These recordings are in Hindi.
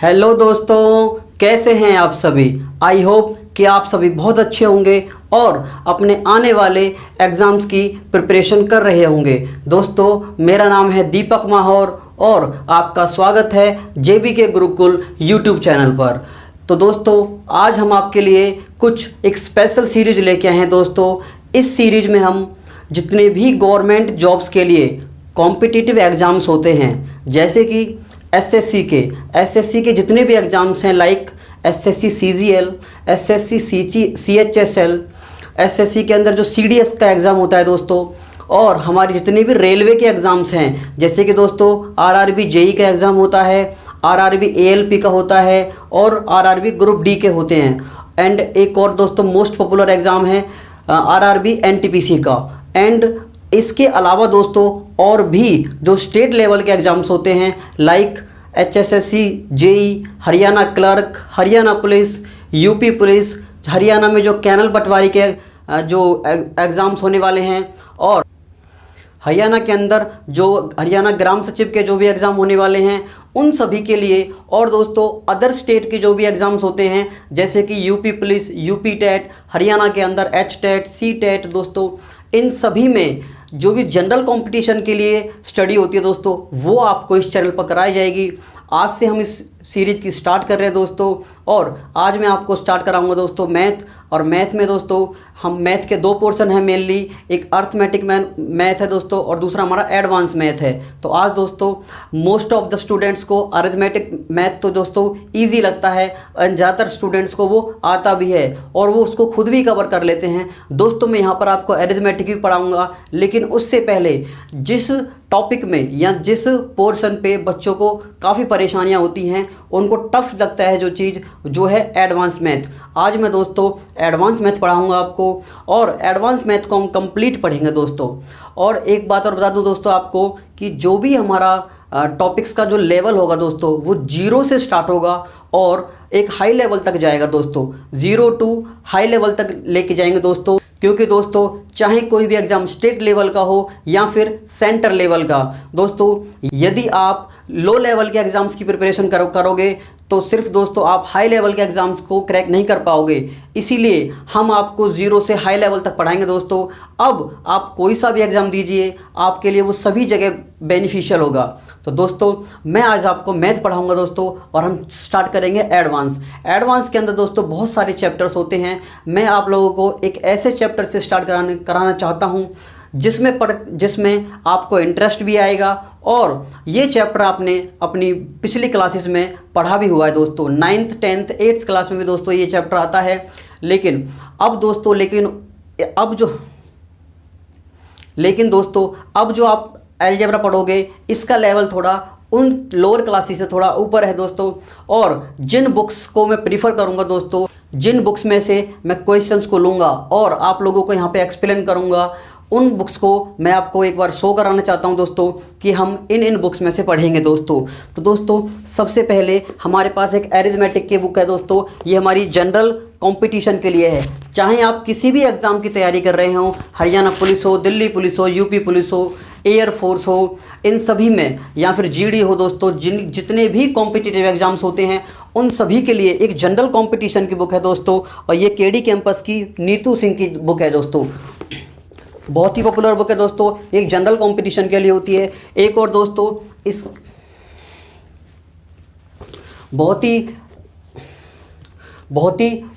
हेलो दोस्तों, कैसे हैं आप सभी। आई होप कि आप सभी बहुत अच्छे होंगे और अपने आने वाले एग्ज़ाम्स की प्रिपरेशन कर रहे होंगे। दोस्तों, मेरा नाम है दीपक माहौर और आपका स्वागत है JBK गुरुकुल यूट्यूब चैनल पर। तो दोस्तों, आज हम आपके लिए कुछ एक स्पेशल सीरीज लेके आए हैं। दोस्तों, इस सीरीज में हम जितने भी गवर्नमेंट जॉब्स के लिए कॉम्पिटिटिव एग्ज़ाम्स होते हैं, जैसे कि एसएससी के जितने भी एग्ज़ाम्स हैं, like SSC CGL, SSC CHSL, SSC के अंदर जो CDS का एग्ज़ाम होता है दोस्तों, और हमारे जितने भी रेलवे के एग्ज़ाम्स हैं, जैसे कि दोस्तों RRB JEE का एग्ज़ाम होता है, RRB ALP का होता है और RRB ग्रुप D के होते हैं। एंड एक और दोस्तों मोस्ट पॉपुलर एग्ज़ाम है RRB NTPC का। एंड इसके अलावा दोस्तों और भी जो स्टेट लेवल के एग्ज़ाम्स होते हैं, like HSSC JEE, Haryana clerk, Haryana police, UP police, Haryana में जो कैनल पटवारी के जो एग्ज़ाम्स होने वाले हैं, और हरियाणा के अंदर जो हरियाणा ग्राम सचिव के जो भी एग्ज़ाम होने वाले हैं, उन सभी के लिए, और दोस्तों अदर स्टेट के जो भी एग्ज़ाम्स होते हैं, जैसे कि UP police, UP TET, Haryana के अंदर HTET, CTET, दोस्तों इन सभी में जो भी जनरल कंपटीशन के लिए स्टडी होती है दोस्तों, वो आपको इस चैनल पर कराई जाएगी। आज से हम इस सीरीज़ की स्टार्ट कर रहे हैं दोस्तों, और आज मैं आपको स्टार्ट कराऊंगा दोस्तों मैथ। और मैथ में दोस्तों हम मैथ के दो पोर्शन हैं मेनली, एक अर्थमेटिक मैथ है दोस्तों और दूसरा हमारा एडवांस मैथ है। तो आज दोस्तों मोस्ट ऑफ द स्टूडेंट्स को अरिथमेटिक मैथ तो दोस्तों ईजी लगता है, ज़्यादातर स्टूडेंट्स को वो आता भी है और वो उसको खुद भी कवर कर लेते हैं। दोस्तों मैं यहाँ पर आपको अरिथमेटिक भी पढ़ाऊँगा, लेकिन उससे पहले जिस टॉपिक में या जिस पोर्शन पे बच्चों को काफ़ी परेशानियाँ होती हैं, उनको टफ लगता है जो चीज़, जो है एडवांस मैथ। आज मैं दोस्तों एडवांस मैथ पढ़ाऊँगा आपको, और एडवांस मैथ को हम कंप्लीट पढ़ेंगे दोस्तों। और एक बात और बता दूं दोस्तों आपको कि जो भी हमारा टॉपिक्स का जो लेवल होगा दोस्तों, वो 0 से स्टार्ट होगा और एक हाई लेवल तक जाएगा दोस्तों। 0 टू हाई लेवल तक लेके जाएंगे दोस्तों, क्योंकि दोस्तों चाहे कोई भी एग्ज़ाम स्टेट लेवल का हो या फिर सेंटर लेवल का, दोस्तों यदि आप लो लेवल के एग्ज़ाम्स की प्रिपरेशन करोगे तो सिर्फ दोस्तों आप हाई लेवल के एग्ज़ाम्स को क्रैक नहीं कर पाओगे। इसीलिए हम आपको 0 से हाई लेवल तक पढ़ाएंगे दोस्तों। अब आप कोई सा भी एग्ज़ाम दीजिए, आपके लिए वो सभी जगह बेनिफिशियल होगा। तो दोस्तों मैं आज आपको मैथ पढ़ाऊंगा दोस्तों, और हम स्टार्ट करेंगे एडवांस के अंदर दोस्तों बहुत सारे चैप्टर्स होते हैं। मैं आप लोगों को एक ऐसे चैप्टर से स्टार्ट कराना चाहता हूँ जिसमें आपको इंटरेस्ट भी आएगा, और ये चैप्टर आपने अपनी पिछली क्लासेस में पढ़ा भी हुआ है दोस्तों। 9th 10th 8th क्लास में भी दोस्तों ये चैप्टर आता है। लेकिन अब जो आप अलजेब्रा पढ़ोगे, इसका लेवल थोड़ा उन लोअर क्लासेस से थोड़ा ऊपर है दोस्तों। और जिन बुक्स को मैं प्रीफर करूंगा दोस्तों, जिन बुक्स में से मैं क्वेश्चंस को लूँगा और आप लोगों को यहाँ पे एक्सप्लेन करूँगा, उन बुक्स को मैं आपको एक बार शो कराना चाहता हूं दोस्तों कि हम इन बुक्स में से पढ़ेंगे दोस्तों। तो दोस्तों सबसे पहले हमारे पास एक अरिथमेटिक की बुक है दोस्तों। ये हमारी जनरल कंपटीशन के लिए है। चाहे आप किसी भी एग्ज़ाम की तैयारी कर रहे हो, हरियाणा पुलिस हो, दिल्ली पुलिस हो, यूपी पुलिस हो, एयरफोर्स हो, इन सभी में, या फिर GD हो दोस्तों, जितने भी कॉम्पिटिटिव एग्ज़ाम्स होते हैं, उन सभी के लिए एक जनरल कॉम्पिटिशन की बुक है दोस्तों। और ये KD कैंपस की नीतू सिंह की बुक है दोस्तों। बहुत ही पॉपुलर बुक है दोस्तों, एक जनरल कंपटीशन के लिए होती है। एक और दोस्तों इस बहुत ही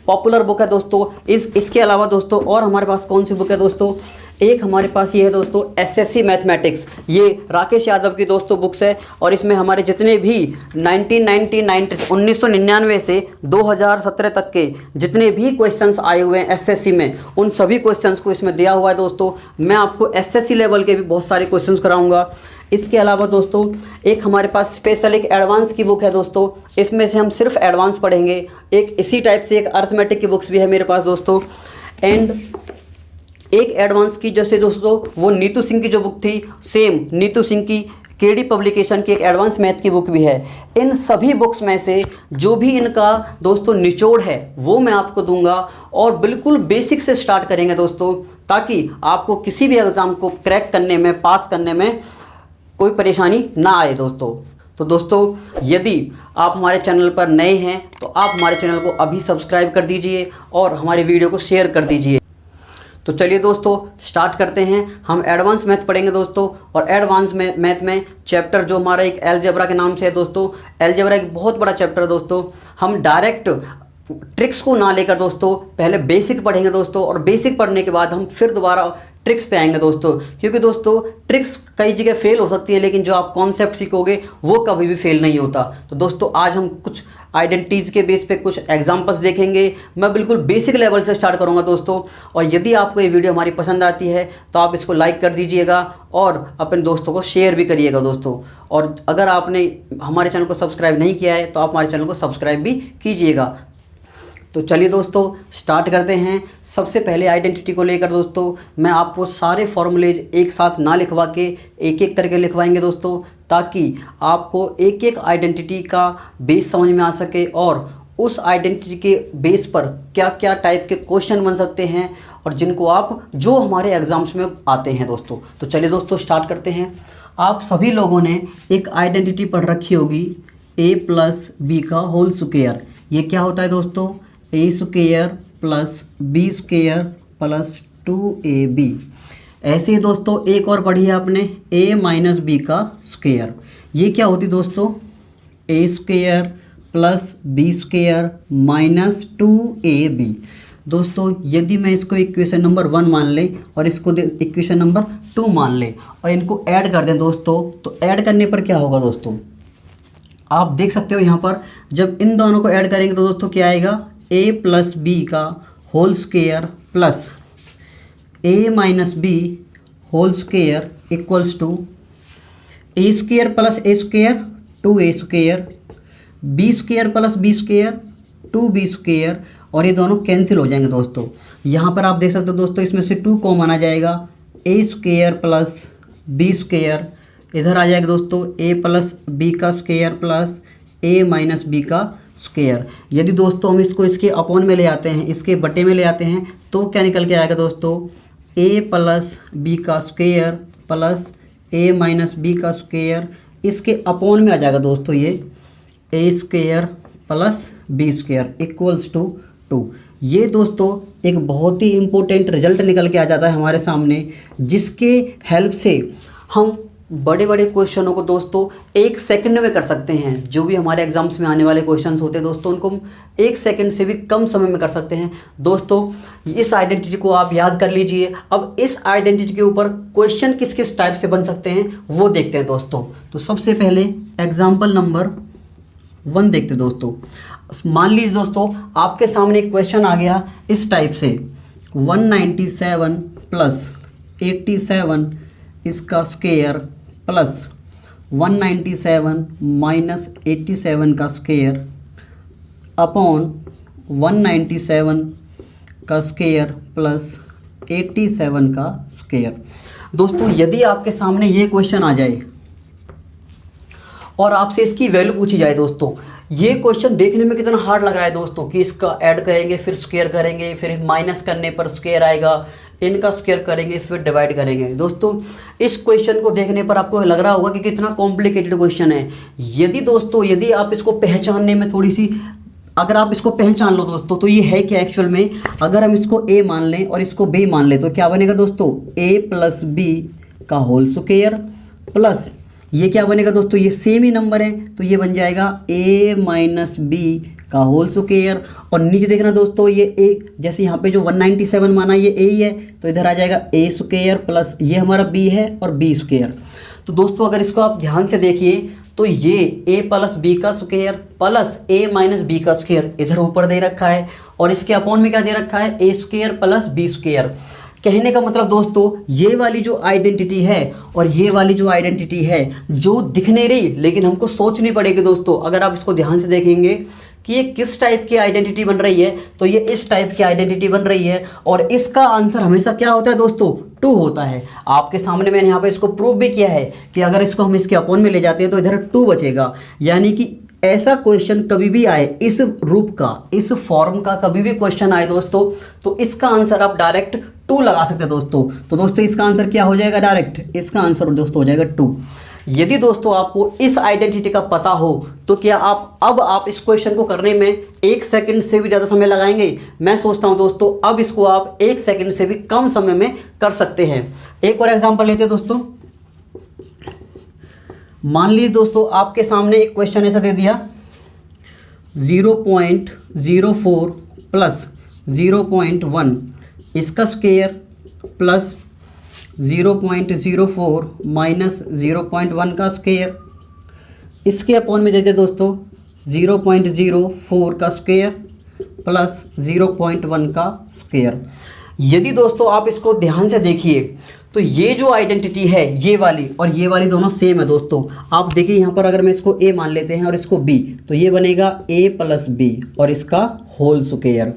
पॉपुलर बुक है दोस्तों। इसके अलावा दोस्तों और हमारे पास कौन सी बुक है दोस्तों, एक हमारे पास ये है दोस्तों SSC मैथमेटिक्स। ये राकेश यादव की दोस्तों बुक्स है, और इसमें हमारे जितने भी 1999 से 2017 तक के जितने भी क्वेश्चंस आए हुए हैं SSC में, उन सभी क्वेश्चंस को इसमें दिया हुआ है दोस्तों। मैं आपको SSC लेवल के भी बहुत सारे क्वेश्चंस कराऊंगा। इसके अलावा दोस्तों एक हमारे पास स्पेशल एक एडवांस की बुक है दोस्तों। इसमें से हम सिर्फ एडवांस पढ़ेंगे। एक इसी टाइप से एक अरिथमेटिक की बुक्स भी है मेरे पास दोस्तों। एंड एक एडवांस की जैसे दोस्तों वो नीतू सिंह की जो बुक थी, सेम नीतू सिंह की KD पब्लिकेशन की एक एडवांस मैथ की बुक भी है। इन सभी बुक्स में से जो भी इनका दोस्तों निचोड़ है वो मैं आपको दूंगा, और बिल्कुल बेसिक से स्टार्ट करेंगे दोस्तों, ताकि आपको किसी भी एग्ज़ाम को क्रैक करने में, पास करने में कोई परेशानी ना आए दोस्तों। तो दोस्तों यदि आप हमारे चैनल पर नए हैं तो आप हमारे चैनल को अभी सब्सक्राइब कर दीजिए और हमारे वीडियो को शेयर कर दीजिए। तो चलिए दोस्तों स्टार्ट करते हैं। हम एडवांस मैथ पढ़ेंगे दोस्तों, और एडवांस मैथ में चैप्टर जो हमारा एक अलजेब्रा के नाम से है दोस्तों। अलजेब्रा एक बहुत बड़ा चैप्टर है दोस्तों। हम डायरेक्ट ट्रिक्स को ना लेकर दोस्तों पहले बेसिक पढ़ेंगे दोस्तों, और बेसिक पढ़ने के बाद हम फिर दोबारा ट्रिक्स पे आएंगे दोस्तों। क्योंकि दोस्तों ट्रिक्स कई जगह फेल हो सकती है, लेकिन जो आप कॉन्सेप्ट सीखोगे वो कभी भी फेल नहीं होता। तो दोस्तों आज हम कुछ आइडेंटिटीज़ के बेस पे कुछ एग्जांपल्स देखेंगे। मैं बिल्कुल बेसिक लेवल से स्टार्ट करूंगा दोस्तों, और यदि आपको ये वीडियो हमारी पसंद आती है तो आप इसको लाइक कर दीजिएगा और अपने दोस्तों को शेयर भी करिएगा दोस्तों। और अगर आपने हमारे चैनल को सब्सक्राइब नहीं किया है तो आप हमारे चैनल को सब्सक्राइब भी कीजिएगा। तो चलिए दोस्तों स्टार्ट करते हैं। सबसे पहले आइडेंटिटी को लेकर दोस्तों मैं आपको सारे फॉर्मूलेज एक साथ ना लिखवा के एक एक करके लिखवाएंगे दोस्तों, ताकि आपको एक एक आइडेंटिटी का बेस समझ में आ सके और उस आइडेंटिटी के बेस पर क्या क्या टाइप के क्वेश्चन बन सकते हैं और जिनको आप जो हमारे एग्ज़ाम्स में आते हैं दोस्तों। तो चलिए दोस्तों स्टार्ट करते हैं। आप सभी लोगों ने एक आइडेंटिटी पढ़ रखी होगी a प्लस बी का होल स्क्वायर। ये क्या होता है दोस्तों? A square plus B square plus 2ab। ऐसे ही दोस्तों एक और पढ़ी है आपने a माइनस बी का स्क्वायर। ये क्या होती दोस्तों? A square plus B square minus 2ab। दोस्तों यदि मैं इसको इक्वेशन नंबर 1 मान लें और इसको इक्वेशन नंबर 2 मान लें और इनको ऐड कर दें दोस्तों, तो ऐड करने पर क्या होगा दोस्तों? आप देख सकते हो यहाँ पर जब इन दोनों को ऐड करेंगे तो दोस्तों क्या आएगा? a प्लस बी का whole square plus a minus B whole square equals to A square plus A square 2a square, B square plus B square 2b square, और ये दोनों कैंसिल हो जाएंगे दोस्तों। यहाँ पर आप देख सकते हो दोस्तों इसमें से 2 कॉमन आ जाएगा, a square plus B square इधर आ जाएगा दोस्तों a प्लस बी का square plus a minus B का स्क्वायर। यदि दोस्तों हम इसको इसके अपॉन में ले आते हैं, इसके बटे में ले आते हैं, तो क्या निकल के आएगा दोस्तों? a प्लस बी का square plus a minus B का स्क्वायर, इसके अपॉन में आ जाएगा दोस्तों ये a square plus B square equals to 2। ये दोस्तों एक बहुत ही इम्पोर्टेंट रिजल्ट निकल के आ जाता है हमारे सामने, जिसके हेल्प से हम बड़े बड़े क्वेश्चनों को दोस्तों 1 सेकंड में कर सकते हैं। जो भी हमारे एग्जाम्स में आने वाले क्वेश्चंस होते हैं दोस्तों, उनको हम 1 सेकंड से भी कम समय में कर सकते हैं दोस्तों। इस आइडेंटिटी को आप याद कर लीजिए। अब इस आइडेंटिटी के ऊपर क्वेश्चन किस किस टाइप से बन सकते हैं वो देखते हैं दोस्तों। तो सबसे पहले एग्जाम्पल नंबर 1 देखते हैं दोस्तों। मान लीजिए दोस्तों आपके सामने एक क्वेश्चन आ गया इस टाइप से 197 प्लस 87 इसका स्क्वायर प्लस 197 माइनस 87 का स्क्वायर अपॉन 197 का स्क्वायर प्लस 87 का स्क्वायर। दोस्तों यदि आपके सामने ये क्वेश्चन आ जाए और आपसे इसकी वैल्यू पूछी जाए दोस्तों, ये क्वेश्चन देखने में कितना हार्ड लग रहा है दोस्तों कि इसका ऐड करेंगे फिर स्क्वायर करेंगे, फिर माइनस करने पर स्क्वायर आएगा, इनका स्क्वायर करेंगे फिर डिवाइड करेंगे। दोस्तों इस क्वेश्चन को देखने पर आपको लग रहा होगा कि कितना कॉम्प्लिकेटेड क्वेश्चन है। यदि आप इसको पहचानने में थोड़ी सी, अगर आप इसको पहचान लो दोस्तों, तो ये है क्या एक्चुअल में। अगर हम इसको a मान लें और इसको b मान लें तो क्या बनेगा दोस्तों? a प्लस बी का होल स्क्वायर प्लस ये क्या बनेगा दोस्तों? ये सेम ही नंबर है तो ये बन जाएगा a माइनस बी का होल स्क्वायर। और नीचे देखना दोस्तों ये एक, जैसे यहाँ पे जो 197 माना ये a ही है तो इधर आ जाएगा a स्क्वायर प्लस ये हमारा b है और b स्क्वायर। तो दोस्तों अगर इसको आप ध्यान से देखिए तो ये a प्लस बी का square plus a minus B का स्क्वायर इधर ऊपर दे रखा है, और इसके अपॉन में क्या दे रखा है? a square plus B square. कहने का मतलब दोस्तों ये वाली जो आइडेंटिटी है और ये वाली जो आइडेंटिटी है जो दिख नहीं रही, लेकिन हमको सोचनी पड़ेगी दोस्तों। अगर आप इसको ध्यान से देखेंगे कि ये किस टाइप की आइडेंटिटी बन रही है, तो ये इस टाइप की आइडेंटिटी बन रही है, और इसका आंसर हमेशा क्या होता है दोस्तों? 2 होता है। आपके सामने मैंने यहाँ पे इसको प्रूव भी किया है कि अगर इसको हम इसके अपॉन में ले जाते हैं तो इधर 2 बचेगा। यानी कि ऐसा क्वेश्चन कभी भी आए इस रूप का, इस फॉर्म का कभी भी क्वेश्चन आए दोस्तों, तो इसका आंसर आप डायरेक्ट 2 लगा सकते हैं दोस्तों। तो दोस्तों इसका आंसर क्या हो जाएगा? डायरेक्ट इसका आंसर दोस्तों हो जाएगा 2। यदि दोस्तों आपको इस आइडेंटिटी का पता हो तो क्या आप इस क्वेश्चन को करने में 1 सेकंड से भी ज़्यादा समय लगाएंगे? मैं सोचता हूं दोस्तों अब इसको आप 1 सेकंड से भी कम समय में कर सकते हैं। एक और एग्जांपल लेते हैं दोस्तों। मान लीजिए दोस्तों आपके सामने एक क्वेश्चन ऐसा दे दिया 0.04 प्लस 0.1 इसका स्क्वायर प्लस 0.04 माइनस 0.1 का स्क्वायर, इसके अपॉन में देते दोस्तों 0.04 का स्क्वायर प्लस 0.1 का स्क्वायर। यदि दोस्तों आप इसको ध्यान से देखिए तो ये जो आइडेंटिटी है ये वाली और ये वाली दोनों सेम है दोस्तों। आप देखिए यहाँ पर अगर मैं इसको a मान लेते हैं और इसको b, तो ये बनेगा a प्लस b और इसका होल स्क्वायर।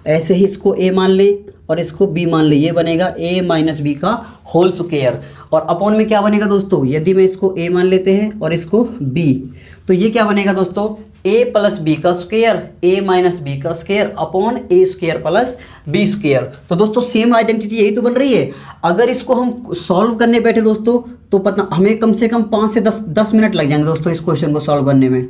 ऐसे ही इसको a मान ले और इसको b मान ले, ये बनेगा a माइनस बी का होल स्क्वायर। और अपॉन में क्या बनेगा दोस्तों, यदि मैं इसको a मान लेते हैं और इसको b, तो ये क्या बनेगा दोस्तों a प्लस बी का स्क्वायर a माइनस बी का square upon a square plus b square. तो दोस्तों सेम आइडेंटिटी यही तो बन रही है। अगर इसको हम सॉल्व करने बैठे दोस्तों तो पता हमें कम से कम 5 से 10 मिनट लग जाएंगे दोस्तों इस क्वेश्चन को सॉल्व करने में।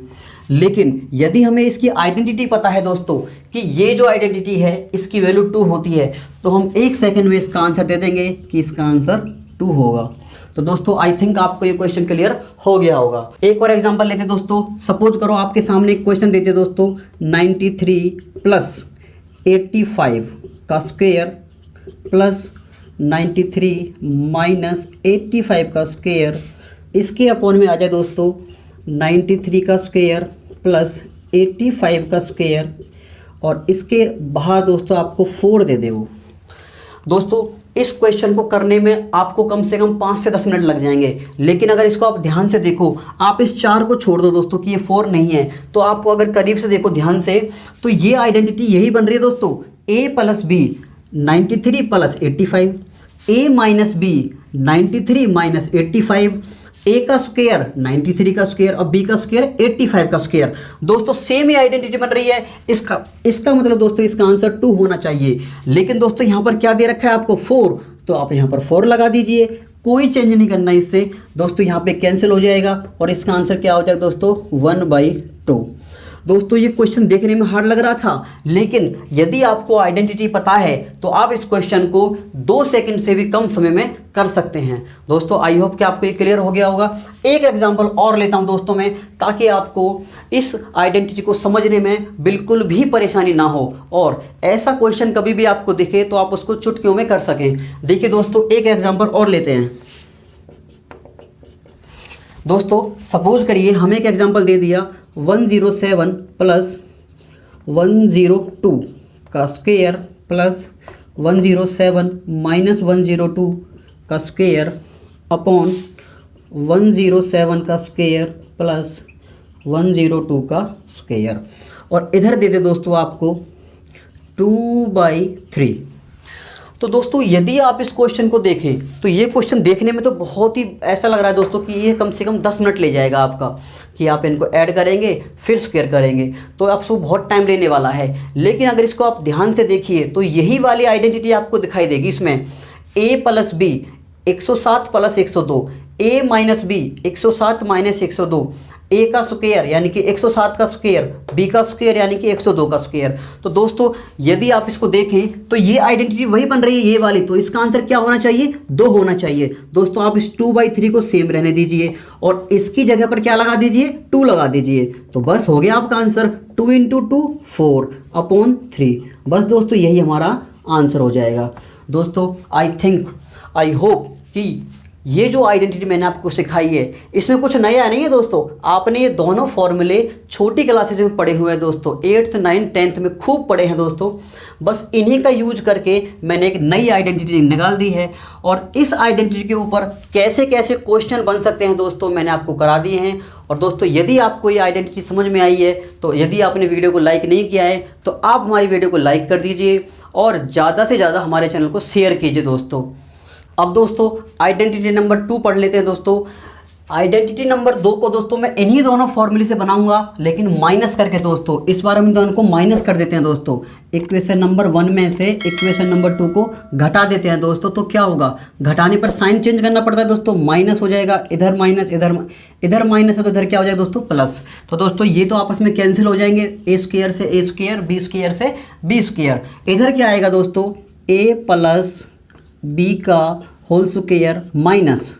लेकिन यदि हमें इसकी आइडेंटिटी पता है दोस्तों कि ये जो आइडेंटिटी है इसकी वैल्यू 2 होती है, तो हम 1 सेकंड में इसका आंसर दे देंगे कि इसका आंसर 2 होगा। तो दोस्तों आई थिंक आपको ये क्वेश्चन क्लियर हो गया होगा। एक और एग्जांपल लेते दोस्तों। सपोज करो आपके सामने एक क्वेश्चन देते दोस्तों 93 प्लस 85 का स्क्वायर प्लस 93 माइनस 85 का स्क्वायर, इसके अपॉन में आ जाए दोस्तों 93 का स्क्वायर प्लस 85 का स्क्वायर और इसके बाहर दोस्तों आपको 4 दे दे वो। दोस्तों इस क्वेश्चन को करने में आपको कम से कम 5 से 10 मिनट लग जाएंगे। लेकिन अगर इसको आप ध्यान से देखो, आप इस 4 को छोड़ दो दोस्तों कि ये 4 नहीं है, तो आपको अगर करीब से देखो ध्यान से तो ये आइडेंटिटी यही बन रही है दोस्तों a plus B 93 plus 85, a minus B 93 minus 85, a का स्क्वायर 93 का स्क्वायर और b का स्क्वायर 85 का स्क्वायर। दोस्तों सेम ही आइडेंटिटी बन रही है। इसका मतलब दोस्तों इसका आंसर 2 होना चाहिए। लेकिन दोस्तों यहाँ पर क्या दे रखा है आपको 4, तो आप यहाँ पर 4 लगा दीजिए, कोई चेंज नहीं करना इससे। दोस्तों यहाँ पे कैंसिल हो जाएगा और इसका आंसर क्या हो जाएगा दोस्तों 1/2। दोस्तों ये क्वेश्चन देखने में हार्ड लग रहा था, लेकिन यदि आपको आइडेंटिटी पता है तो आप इस क्वेश्चन को 2 सेकंड से भी कम समय में कर सकते हैं। दोस्तों आई होप कि आपको ये क्लियर हो गया होगा। एक एग्जांपल और लेता हूं दोस्तों मैं, ताकि आपको इस आइडेंटिटी को समझने में बिल्कुल भी परेशानी ना हो और ऐसा क्वेश्चन कभी भी आपको दिखे तो आप उसको चुटकियों में कर सकें। देखिए दोस्तों एक एग्जाम्पल और लेते हैं। दोस्तों सपोज करिए हमें एक एग्जांपल दे दिया 107 प्लस 102 का स्क्वायर प्लस 107 माइनस 102 का स्क्वायर अपॉन 107 का स्क्वायर प्लस 102 का स्क्वायर और इधर दे दे दोस्तों आपको 2/3। तो दोस्तों यदि आप इस क्वेश्चन को देखें तो ये क्वेश्चन देखने में तो बहुत ही ऐसा लग रहा है दोस्तों कि ये कम से कम 10 मिनट ले जाएगा आपका, कि आप इनको ऐड करेंगे फिर स्क्वायर करेंगे, तो आपको बहुत टाइम लेने वाला है। लेकिन अगर इसको आप ध्यान से देखिए तो यही वाली आइडेंटिटी आपको दिखाई देगी इसमें a plus B 107 plus 102, a minus B 107 minus 102, a का स्क्वायर यानी कि 107 का स्क्वायर, b का स्क्वायर यानी कि 102 का स्क्वायर। तो दोस्तों यदि आप इसको देखें तो ये आइडेंटिटी वही बन रही है ये वाली, तो इसका आंसर क्या होना चाहिए 2 होना चाहिए। दोस्तों आप इस 2/3 को सेम रहने दीजिए और इसकी जगह पर क्या लगा दीजिए 2 लगा दीजिए, तो बस हो गया आपका आंसर 2 × 2 4/3। बस दोस्तों यही हमारा आंसर हो जाएगा। दोस्तों आई होप कि ये जो आइडेंटिटी मैंने आपको सिखाई है इसमें कुछ नया नहीं है दोस्तों। आपने ये दोनों फॉर्मूले छोटी क्लासेज में पढ़े हुए हैं दोस्तों, 8th 9th 10th में खूब पढ़े हैं दोस्तों। बस इन्हीं का यूज करके मैंने एक नई आइडेंटिटी निकाल दी है और इस आइडेंटिटी के ऊपर कैसे कैसे क्वेश्चन बन सकते हैं दोस्तों मैंने आपको करा दिए हैं। और दोस्तों यदि आपको ये आइडेंटिटी समझ में आई है तो यदि आपने वीडियो को लाइक नहीं किया है तो आप हमारी वीडियो को लाइक कर दीजिए और ज़्यादा से ज़्यादा हमारे चैनल को शेयर कीजिए दोस्तों। अब दोस्तों आइडेंटिटी नंबर 2 पढ़ लेते हैं दोस्तों। आइडेंटिटी नंबर 2 को दोस्तों मैं इन्हीं दोनों फॉर्मूले से बनाऊंगा, लेकिन माइनस करके दोस्तों। इस बार हम दोनों को माइनस कर देते हैं दोस्तों। इक्वेशन नंबर 1 में से इक्वेशन नंबर 2 को घटा देते हैं दोस्तों। तो क्या होगा, घटाने पर साइन चेंज करना पड़ता है दोस्तों, माइनस हो जाएगा, इधर माइनस, इधर माइनस है तो इधर क्या हो जाएगा दोस्तों प्लस। तो दोस्तों ये तो आपस में कैंसिल हो जाएंगे, ए स्क्वायर से ए स्क्वायर, बी स्क्वायर से बी स्क्वायर। इधर क्या आएगा दोस्तों, ए प्लस बी का होल स्क्वायर माइनस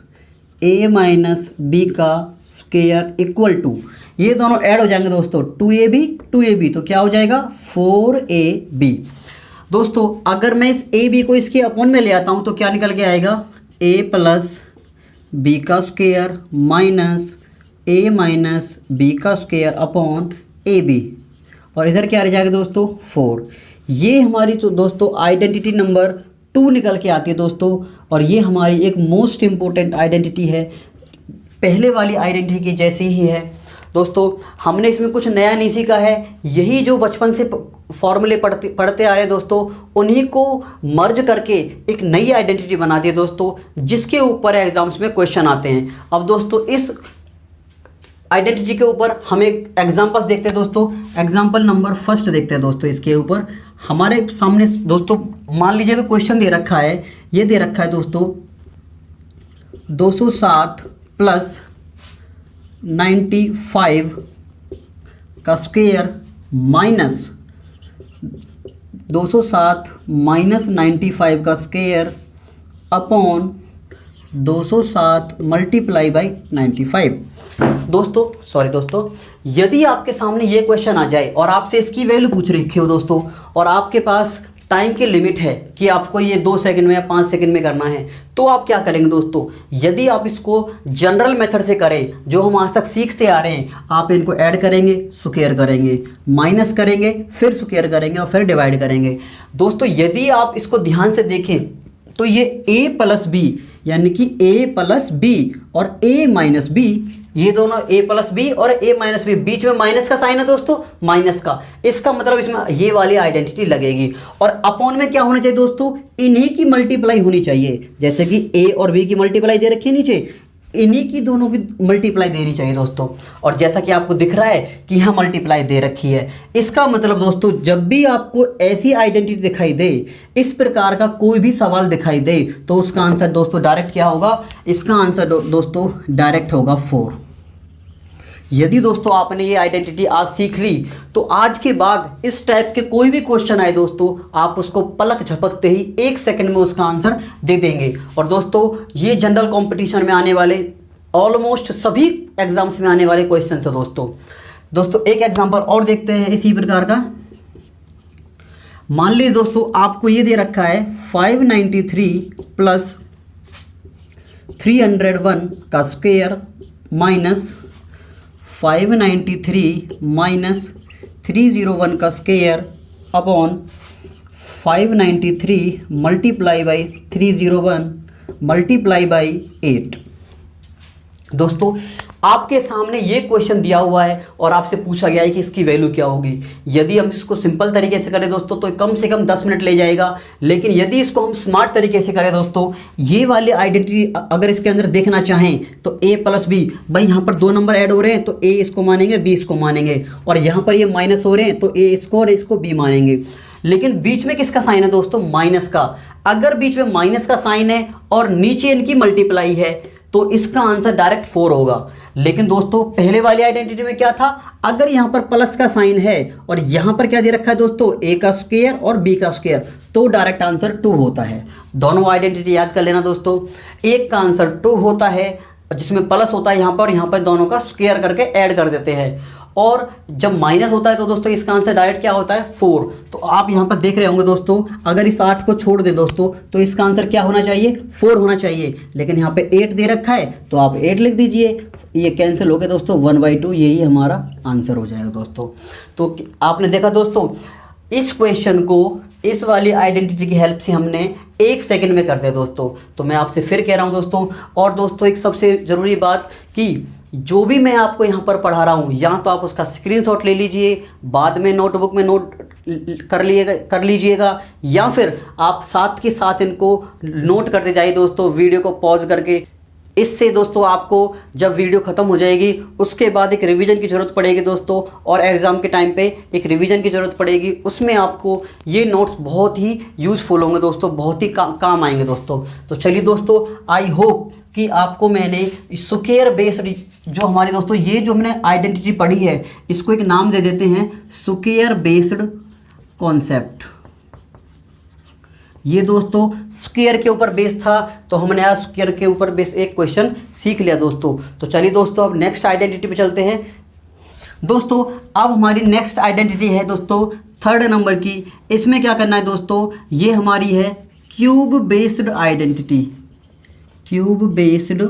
ए माइनस बी का स्क्वायर इक्वल टू, ये दोनों ऐड हो जाएंगे दोस्तों, 2ab तो क्या हो जाएगा 4ab। दोस्तों अगर मैं इस ए बी को इसके अपॉन में ले आता हूँ तो क्या निकल के आएगा, a प्लस बी का स्क्वायर माइनस ए माइनस बी का स्क्वायर अपॉन ए बी, और इधर क्या रह जाएगा दोस्तों 4। ये हमारी तो दोस्तों आइडेंटिटी नंबर 2 निकल के आती है दोस्तों, और ये हमारी एक मोस्ट इम्पोर्टेंट आइडेंटिटी है, पहले वाली आइडेंटिटी की जैसी ही है दोस्तों। हमने इसमें कुछ नया नहीं सीखा है, यही जो बचपन से फॉर्मूले पढ़ते आ रहे हैं दोस्तों, उन्हीं को मर्ज करके एक नई आइडेंटिटी बना दी है दोस्तों, जिसके ऊपर एग्जाम्स में क्वेश्चन आते हैं। अब दोस्तों इस आइडेंटिटी के ऊपर हम एक एग्जाम्पल्स देखते हैं दोस्तों। एग्जाम्पल नंबर 1 देखते हैं दोस्तों। इसके ऊपर हमारे सामने दोस्तों मान लीजिए कि क्वेश्चन दे रखा है, ये दे रखा है दोस्तों 207 प्लस 95 का स्क्वायर माइनस 207 माइनस 95 का स्क्वायर अपॉन 207 मल्टीप्लाई बाई 95। दोस्तों यदि आपके सामने ये क्वेश्चन आ जाए और आपसे इसकी वैल्यू पूछ रखी हो दोस्तों, और आपके पास टाइम की लिमिट है कि आपको ये 2 सेकंड में या 5 सेकंड में करना है, तो आप क्या करेंगे दोस्तों, यदि आप इसको जनरल मेथड से करें जो हम आज तक सीखते आ रहे हैं, आप इनको ऐड करेंगे, स्क्वायर करेंगे, माइनस करेंगे, फिर स्क्वायर करेंगे और फिर डिवाइड करेंगे। दोस्तों यदि आप इसको ध्यान से देखें तो ये a प्लस बी यानी कि a प्लस बी और a माइनस बी, ये दोनों a प्लस बी और a माइनस बी, बीच में माइनस का साइन है दोस्तों, माइनस का, इसका मतलब इसमें ये वाली आइडेंटिटी लगेगी। और अपॉन में क्या होना चाहिए दोस्तों, इन्हीं की मल्टीप्लाई होनी चाहिए, जैसे कि a और b की मल्टीप्लाई दे रखी है नीचे, इन्हीं की दोनों की मल्टीप्लाई देनी चाहिए दोस्तों। और जैसा कि आपको दिख रहा है कि यहाँ मल्टीप्लाई दे रखी है, इसका मतलब दोस्तों जब भी आपको ऐसी आइडेंटिटी दिखाई दे, इस प्रकार का कोई भी सवाल दिखाई दे, तो उसका आंसर दोस्तों डायरेक्ट क्या होगा, इसका आंसर दोस्तों डायरेक्ट होगा 4। यदि दोस्तों आपने ये आइडेंटिटी आज सीख ली, तो आज के बाद इस टाइप के कोई भी क्वेश्चन आए दोस्तों, आप उसको पलक झपकते ही 1 सेकंड में उसका आंसर दे देंगे। और दोस्तों ये जनरल कंपटीशन में आने वाले ऑलमोस्ट सभी एग्जाम्स में आने वाले क्वेश्चन है दोस्तों एक एग्जाम्पल और देखते हैं इसी प्रकार का। मान लीजिए दोस्तों आपको ये दे रखा है 593 प्लस 301 का स्क्वायर माइनस 593 माइनस 301 का square upon 593 multiply by 301 multiply by 8। दोस्तों आपके सामने ये क्वेश्चन दिया हुआ है और आपसे पूछा गया है कि इसकी वैल्यू क्या होगी। यदि हम इसको सिंपल तरीके से करें दोस्तों तो कम से कम 10 मिनट ले जाएगा, लेकिन यदि इसको हम स्मार्ट तरीके से करें दोस्तों, ये वाली आइडेंटिटी अगर इसके अंदर देखना चाहें तो a प्लस बी, भाई यहाँ पर 2 नंबर ऐड हो रहे हैं तो a इसको मानेंगे, b इसको मानेंगे, और यहाँ पर ये माइनस हो रहे हैं तो a इसको और इसको b मानेंगे। लेकिन बीच में किसका साइन है दोस्तों, माइनस का। अगर बीच में माइनस का साइन है और नीचे इनकी मल्टीप्लाई है तो इसका आंसर डायरेक्ट 4 होगा। लेकिन दोस्तों पहले वाली आइडेंटिटी में क्या था, अगर यहाँ पर प्लस का साइन है और यहाँ पर क्या दे रखा है दोस्तों, a का स्क्वायर और b का स्क्वायर, तो डायरेक्ट आंसर 2 होता है। दोनों आइडेंटिटी याद कर लेना दोस्तों, एक का आंसर 2 होता है जिसमें प्लस होता है यहाँ पर, यहाँ पर दोनों का स्क्वायर करके ऐड कर देते हैं, और जब माइनस होता है तो दोस्तों इसका आंसर डायरेक्ट क्या होता है 4। तो आप यहाँ पर देख रहे होंगे दोस्तों, अगर इस 8 को छोड़ दें दोस्तों तो इसका आंसर क्या होना चाहिए, 4 होना चाहिए, लेकिन यहाँ पे 8 दे रखा है तो आप 8 लिख दीजिए, ये कैंसिल हो गया दोस्तों, 1/2 यही हमारा आंसर हो जाएगा दोस्तों। तो आपने देखा दोस्तों, इस क्वेश्चन को इस वाली आइडेंटिटी की हेल्प से हमने 1 सेकंड में कर दिया दोस्तों। तो मैं आपसे फिर कह रहा हूँ दोस्तों, और दोस्तों एक सबसे ज़रूरी बात कि जो भी मैं आपको यहाँ पर पढ़ा रहा हूँ, या तो आप उसका स्क्रीनशॉट ले लीजिए, बाद में नोटबुक में नोट कर लीजिएगा, या फिर आप साथ के साथ इनको नोट करते जाइए दोस्तों, वीडियो को पॉज करके। इससे दोस्तों आपको जब वीडियो ख़त्म हो जाएगी उसके बाद एक रिवीजन की ज़रूरत पड़ेगी दोस्तों, और एग्ज़ाम के टाइम पे एक रिवीजन की ज़रूरत पड़ेगी। उसमें आपको ये नोट्स बहुत ही यूज़फुल होंगे दोस्तों, बहुत ही काम आएंगे दोस्तों। तो चलिए दोस्तों, आई होप कि आपको मैंने स्क्वायर बेस्ड जो हमारे दोस्तों ये जो हमने आइडेंटिटी पढ़ी है, इसको एक नाम दे देते हैं स्क्वायर बेस्ड कॉन्सेप्ट। ये दोस्तों स्क्वायर के ऊपर बेस था, तो हमने आज स्क्वायर के ऊपर बेस एक क्वेश्चन सीख लिया दोस्तों। तो चलिए दोस्तों, अब नेक्स्ट आइडेंटिटी पे चलते हैं दोस्तों। अब हमारी नेक्स्ट आइडेंटिटी है दोस्तों 3rd नंबर की। इसमें क्या करना है दोस्तों, ये हमारी है cube based identity. Cube based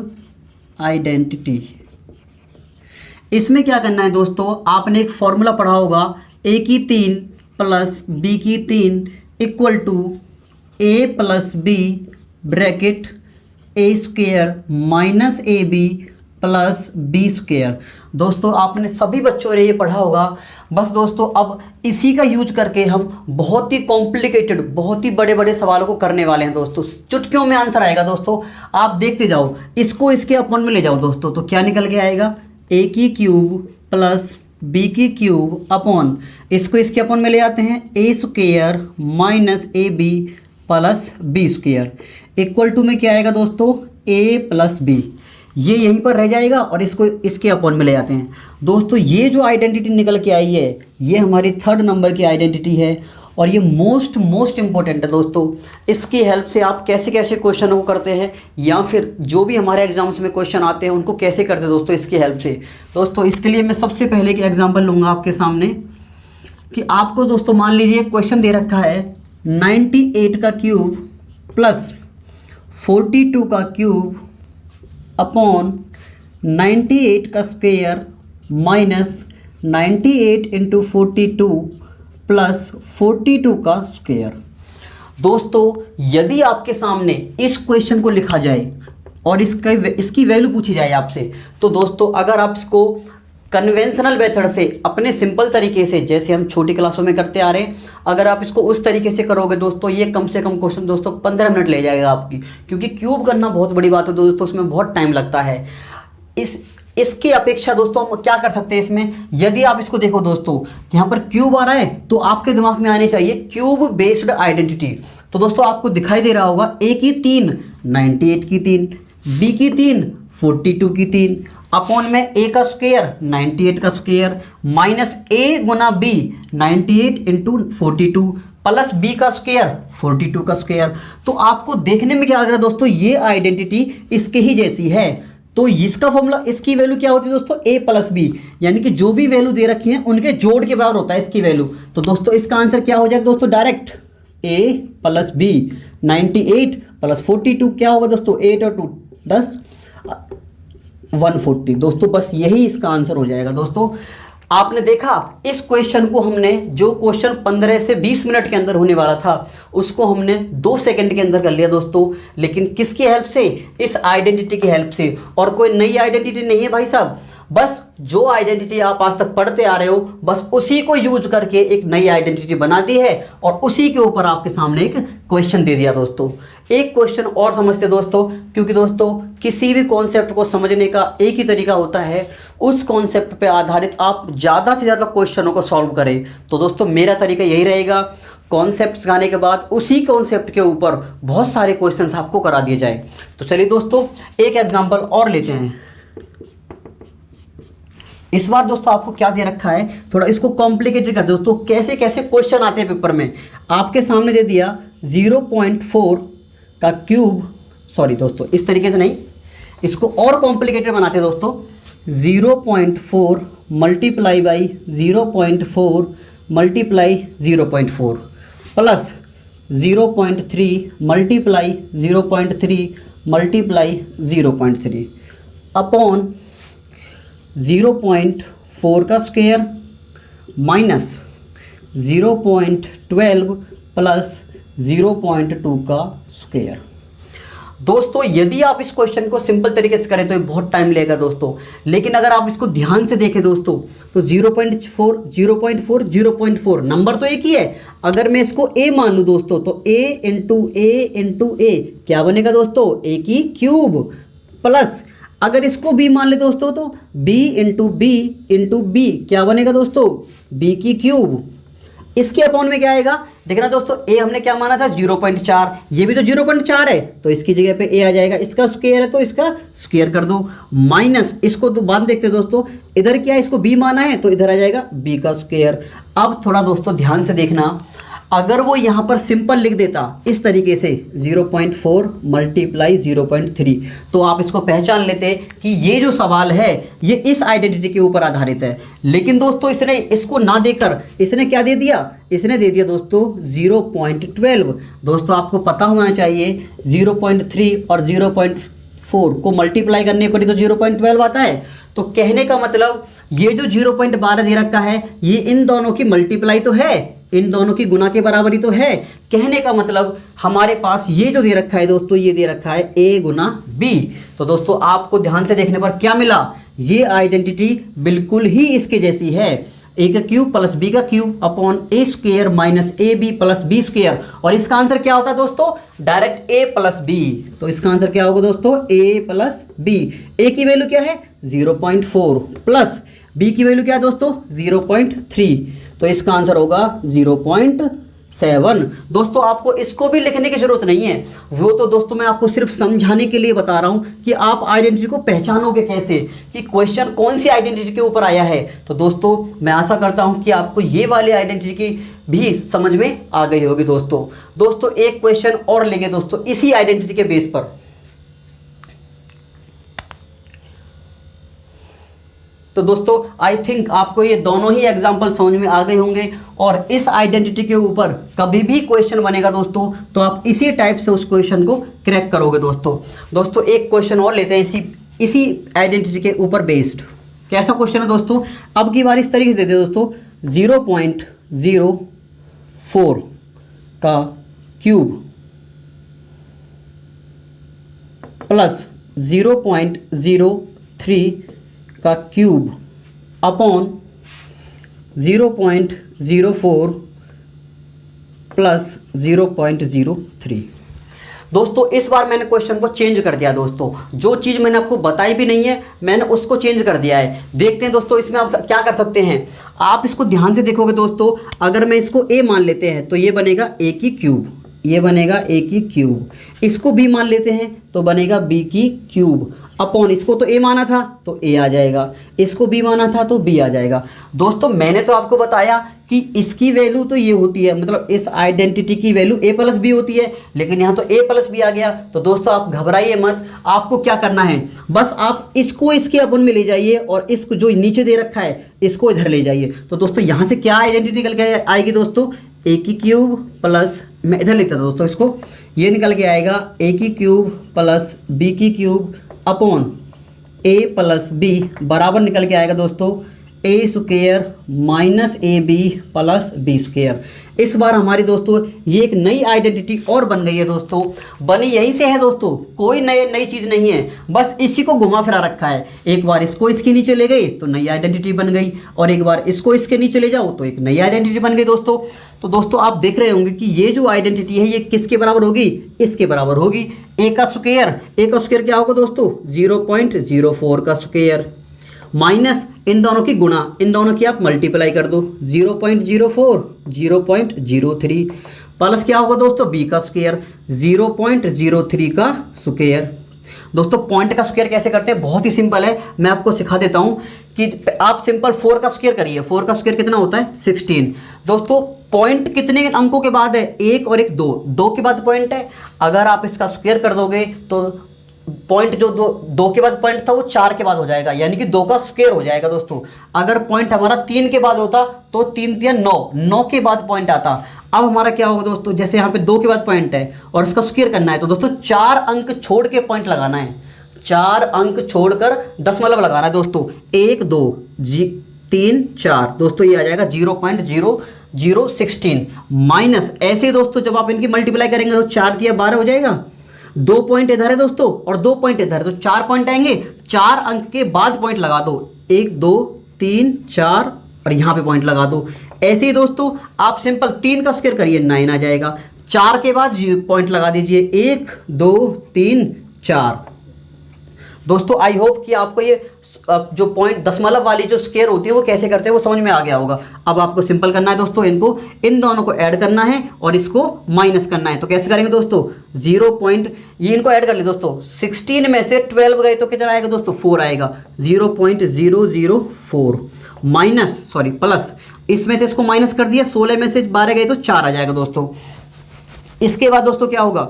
identity, इसमें क्या करना है दोस्तों, आपने एक फॉर्मूला पढ़ा होगा, a की 3 प्लस b की 3 equal to a plus B bracket a square minus A B plus B square. दोस्तों आपने सभी बच्चों ने ये पढ़ा होगा। बस दोस्तों अब इसी का यूज करके हम बहुत ही कॉम्प्लिकेटेड, बहुत ही बड़े बड़े सवालों को करने वाले हैं दोस्तों। चुटकियों में आंसर आएगा दोस्तों, आप देखते जाओ, इसको इसके अपन में ले जाओ दोस्तों, तो क्या निकल के आएगा, a की क्यूब प्लस b की क्यूब अपॉन, इसको इसके अपन में ले आते हैं a square minus A B plus B square equal to में क्या आएगा दोस्तों, a प्लस बी। ये यहीं पर रह जाएगा और इसको इसके अपॉन में ले आते हैं दोस्तों। ये जो आइडेंटिटी निकल के आई है, ये हमारी 3rd नंबर की आइडेंटिटी है, और ये मोस्ट इम्पोर्टेंट है दोस्तों। इसकी हेल्प से आप कैसे कैसे क्वेश्चनों को करते हैं, या फिर जो भी हमारे एग्जाम्स में क्वेश्चन आते हैं उनको कैसे करते हैं दोस्तों, इसकी हेल्प से। दोस्तों इसके लिए मैं सबसे पहले एक एग्जाम्पल लूँगा आपके सामने, कि आपको दोस्तों मान लीजिए क्वेश्चन दे रखा है 98 का क्यूब प्लस 42 का क्यूब अपॉन 98 का स्क्वायर माइनस 98 इंटू 42 प्लस 42 का स्क्वायर। दोस्तों यदि आपके सामने इस क्वेश्चन को लिखा जाए और इसकी वैल्यू पूछी जाए आपसे, तो दोस्तों अगर आप इसको कन्वेंशनल मेथड से, अपने सिंपल तरीके से, जैसे हम छोटी क्लासों में करते आ रहे हैं, अगर आप इसको उस तरीके से करोगे दोस्तों, ये कम से कम क्वेश्चन दोस्तों 15 मिनट ले जाएगा आपकी, क्योंकि क्यूब करना बहुत बड़ी बात है दोस्तों, उसमें बहुत टाइम लगता है। इसकी अपेक्षा दोस्तों हम क्या कर सकते हैं इसमें, यदि आप इसको देखो दोस्तों, यहाँ पर क्यूब आ रहा है तो आपके दिमाग में आनी चाहिए क्यूब बेस्ड आइडेंटिटी। तो दोस्तों आपको दिखाई दे रहा होगा, a की 3 98 की 3, b की 3 42 की 3 अपॉन में a का स्क्वायर 98 का square minus a Guna b 98 into 42 plus b का स्क्वायर 42 का स्क्वायर। तो आपको देखने में क्या लग रहा है दोस्तों, ये आइडेंटिटी इसके ही जैसी है। तो इसका फॉर्मूला, इसकी वैल्यू क्या होती है दोस्तों, a प्लस बी, यानी कि जो भी वैल्यू दे रखी है उनके जोड़ के बराबर होता है इसकी वैल्यू। तो दोस्तों इसका आंसर क्या हो जाएगा दोस्तों, डायरेक्ट a प्लस बी 98 प्लस 42 क्या होगा दोस्तों, 8 और 2 10 140। दोस्तों बस यही इसका आंसर हो जाएगा। दोस्तों आपने देखा, इस क्वेश्चन को हमने, जो क्वेश्चन 15 से 20 मिनट के अंदर होने वाला था, उसको हमने 2 सेकंड के अंदर कर लिया दोस्तों। लेकिन किसकी हेल्प से, इस आइडेंटिटी की हेल्प से। और कोई नई आइडेंटिटी नहीं है भाई साहब, बस जो आइडेंटिटी आप आज तक पढ़ते आ रहे हो, बस उसी को यूज करके एक नई आइडेंटिटी बना दी है, और उसी के ऊपर आपके सामने एक क्वेश्चन दे दिया दोस्तों। एक क्वेश्चन और समझते दोस्तों, क्योंकि दोस्तों किसी भी कॉन्सेप्ट को समझने का एक ही तरीका होता है, उस कॉन्सेप्ट पे आधारित आप ज़्यादा से ज़्यादा क्वेश्चनों को सॉल्व करें। तो दोस्तों मेरा तरीका यही रहेगा, कॉन्सेप्ट सिखाने के बाद उसी कॉन्सेप्ट के ऊपर बहुत सारे क्वेश्चंस आपको करा दिए जाए। तो चलिए दोस्तों एक एग्जांपल और लेते हैं। इस बार दोस्तों आपको क्या दे रखा है, थोड़ा इसको कॉम्प्लिकेटेड कर दोस्तों, कैसे कैसे क्वेश्चन आते हैं पेपर में। आपके सामने दे दिया 0.4 का क्यूब, सॉरी दोस्तों इस तरीके से नहीं, इसको और कॉम्प्लिकेटेड बनाते हैं दोस्तों। 0.4 multiply by 0.4 multiply 0.4 plus 0.3 multiply 0.3 multiply 0.3 upon 0.4 का स्क्वायर माइनस 0.12 प्लस 0.2 का स्क्वायर। दोस्तों यदि आप इस क्वेश्चन को सिंपल तरीके से करें तो ये बहुत टाइम लेगा दोस्तों, लेकिन अगर आप इसको ध्यान से देखें दोस्तों तो 0.4 0.4 0.4 नंबर तो एक ही है। अगर मैं इसको a मान लूँ दोस्तों, तो a इंटू ए क्या बनेगा दोस्तों, a की क्यूब प्लस अगर इसको b मान ले दोस्तों तो b इंटू बी क्या बनेगा दोस्तों, b की क्यूब। इसके अपॉन में क्या आएगा, देखना दोस्तों a हमने क्या माना था 0.4, ये भी तो 0.4 है तो इसकी जगह पे a आ जाएगा, इसका स्क्वायर है तो इसका स्क्वायर कर दो, माइनस इसको तो बाद देखते दोस्तों, इधर क्या है इसको b माना है तो इधर आ जाएगा b का स्क्वायर। अब थोड़ा दोस्तों ध्यान से देखना, अगर वो यहाँ पर सिंपल लिख देता इस तरीके से 0.4 मल्टीप्लाई 0.3 तो आप इसको पहचान लेते कि ये जो सवाल है ये इस आइडेंटिटी के ऊपर आधारित है। लेकिन दोस्तों इसने इसको ना देकर इसने क्या दे दिया, इसने दे दिया दोस्तों 0.12। दोस्तों आपको पता होना चाहिए 0.3 और 0.4 को मल्टीप्लाई करने पर ही तो 0.12 आता है। तो कहने का मतलब ये जो 0.12 दे रखा है ये इन दोनों की मल्टीप्लाई तो है, इन दोनों की गुना के बराबर ही तो है। कहने का मतलब हमारे पास ये जो दे रखा है दोस्तों, ये दे रखा है a गुना b। तो दोस्तों आपको ध्यान से देखने पर क्या मिला, ये आइडेंटिटी बिल्कुल ही इसके जैसी है, a का क्यूब प्लस b का cube upon a square minus A B plus B square. और इसका आंसर क्या होता है दोस्तों, डायरेक्ट a प्लस b। तो इसका आंसर क्या होगा दोस्तों, a प्लस b। a की वैल्यू क्या है 0.4 प्लस b की वैल्यू क्या है दोस्तों 0.3, तो इसका आंसर होगा 0.7। दोस्तों आपको इसको भी लिखने की जरूरत नहीं है, वो तो दोस्तों मैं आपको सिर्फ समझाने के लिए बता रहा हूं कि आप आइडेंटिटी को पहचानोगे कैसे, कि क्वेश्चन कौन सी आइडेंटिटी के ऊपर आया है। तो दोस्तों मैं आशा करता हूं कि आपको ये वाली आइडेंटिटी की भी समझ में आ गई होगी। दोस्तों एक क्वेश्चन और लेंगे दोस्तों इसी आइडेंटिटी के बेस पर। तो दोस्तों आई थिंक आपको ये दोनों ही एग्जाम्पल समझ में आ गए होंगे, और इस आइडेंटिटी के ऊपर कभी भी क्वेश्चन बनेगा दोस्तों तो आप इसी टाइप से उस क्वेश्चन को क्रैक करोगे। दोस्तों एक क्वेश्चन और लेते हैं इसी आइडेंटिटी के ऊपर बेस्ड। कैसा क्वेश्चन है दोस्तों, अब की बार इस तरीके से देते हैं दोस्तों, 0.04 का क्यूब प्लस 0.03 का क्यूब अपॉन 0.04 प्लस 0.03। दोस्तों इस बार मैंने क्वेश्चन को चेंज कर दिया दोस्तों, जो चीज़ मैंने आपको बताई भी नहीं है मैंने उसको चेंज कर दिया है। देखते हैं दोस्तों इसमें आप क्या कर सकते हैं, आप इसको ध्यान से देखोगे दोस्तों, अगर मैं इसको a मान लेते हैं तो ये बनेगा a की क्यूब, ये बनेगा a की क्यूब, इसको b मान लेते हैं तो बनेगा b की क्यूब अपॉन इसको तो a माना था तो a आ जाएगा, इसको b माना था तो b आ जाएगा। दोस्तों मैंने तो आपको बताया कि इसकी वैल्यू तो ये होती है, मतलब इस आइडेंटिटी की वैल्यू a प्लस बी होती है, लेकिन यहाँ तो a प्लस बी आ गया। तो दोस्तों आप घबराइए मत, आपको क्या करना है, बस आप इसको इसके अपन में ले जाइए और इसको जो नीचे दे रखा है इसको इधर ले जाइए। तो दोस्तों यहाँ से क्या आइडेंटिटी निकल के आएगी दोस्तों, a की क्यूब प्लस, मैं इधर लिखता था दोस्तों इसको, ये निकल के आएगा a की क्यूब प्लस b की cube upon a plus b बराबर निकल के आएगा दोस्तों a square minus A B plus B square. इस बार हमारी दोस्तों ये एक नई आइडेंटिटी और बन गई है दोस्तों, बनी यहीं से है दोस्तों, कोई नई चीज़ नहीं है, बस इसी को घुमा फिरा रखा है। एक बार इसको इसके नीचे ले गई तो नई आइडेंटिटी बन गई, और एक बार इसको इसके नीचे ले जाओ तो एक नई आइडेंटिटी बन गई दोस्तों। तो दोस्तों आप देख रहे होंगे कि ये जो आइडेंटिटी है ये किसके बराबर होगी, इसके बराबर होगी, a का स्क्वायर क्या होगा दोस्तों 0.04 का स्क्वायर माइनस इन दोनों की गुणा, इन दोनों की आप मल्टीप्लाई कर दो 0.04 0.03 प्लस क्या होगा दोस्तों b का स्क्वायर 0.03 का स्क्वायर। दोस्तों पॉइंट का स्क्वायर कैसे करते हैं, बहुत ही सिंपल है, मैं आपको सिखा देता हूं कि आप सिंपल 4 का स्क्वायर करिए। 4 का स्क्वायर कितना होता है 16। दोस्तों पॉइंट कितने अंकों के बाद है, एक और एक दो के बाद पॉइंट है। अगर आप इसका स्क्वायर कर दोगे तो पॉइंट जो दो के बाद पॉइंट था वो 4 के बाद हो जाएगा, यानी कि 2 का स्क्वायर हो जाएगा दोस्तों। अगर पॉइंट हमारा 3 के बाद होता तो 3 या 9 के बाद पॉइंट आता। अब हमारा क्या होगा दोस्तों, जैसे यहाँ पे 2 के बाद पॉइंट है और इसका स्क्वायर करना है तो दोस्तों 4 अंक छोड़ के पॉइंट लगाना है, 4 अंक छोड़कर दशमलव लगाना है दोस्तों, 1 2 3 4 दोस्तों ये आ जाएगा 0.0016 माइनस ऐसे दोस्तों जब आप इनकी मल्टीप्लाई करेंगे तो 4 दिया 12 हो जाएगा, 2 पॉइंट इधर है दोस्तों और 2 पॉइंट इधर है तो 4 पॉइंट आएंगे, 4 अंक के बाद पॉइंट लगा दो, 1 2 3 4 और यहाँ पे पॉइंट लगा दो। ऐसे ही दोस्तों आप सिंपल 3 का स्क्वायर करिए 9 आ जाएगा, 4 के बाद पॉइंट लगा दीजिए 1 2 3 4। दोस्तों आई होप कि आपको ये जो पॉइंट दशमलव वाली जो स्क्वायर होती है वो कैसे करते हैं वो समझ में आ गया होगा। अब आपको सिंपल करना है दोस्तों, इनको इन दोनों को ऐड करना है और इसको माइनस करना है। तो कैसे करेंगे दोस्तों, 0. ये इनको ऐड कर ले दोस्तों, 16 में से 12 गए तो कितना आएगा दोस्तों, 4 आएगा। 0.004 माइनस प्लस, इसमें से इसको माइनस कर दिया, 16 में से 12 गए तो 4 आ जाएगा दोस्तों। इसके बाद दोस्तों क्या होगा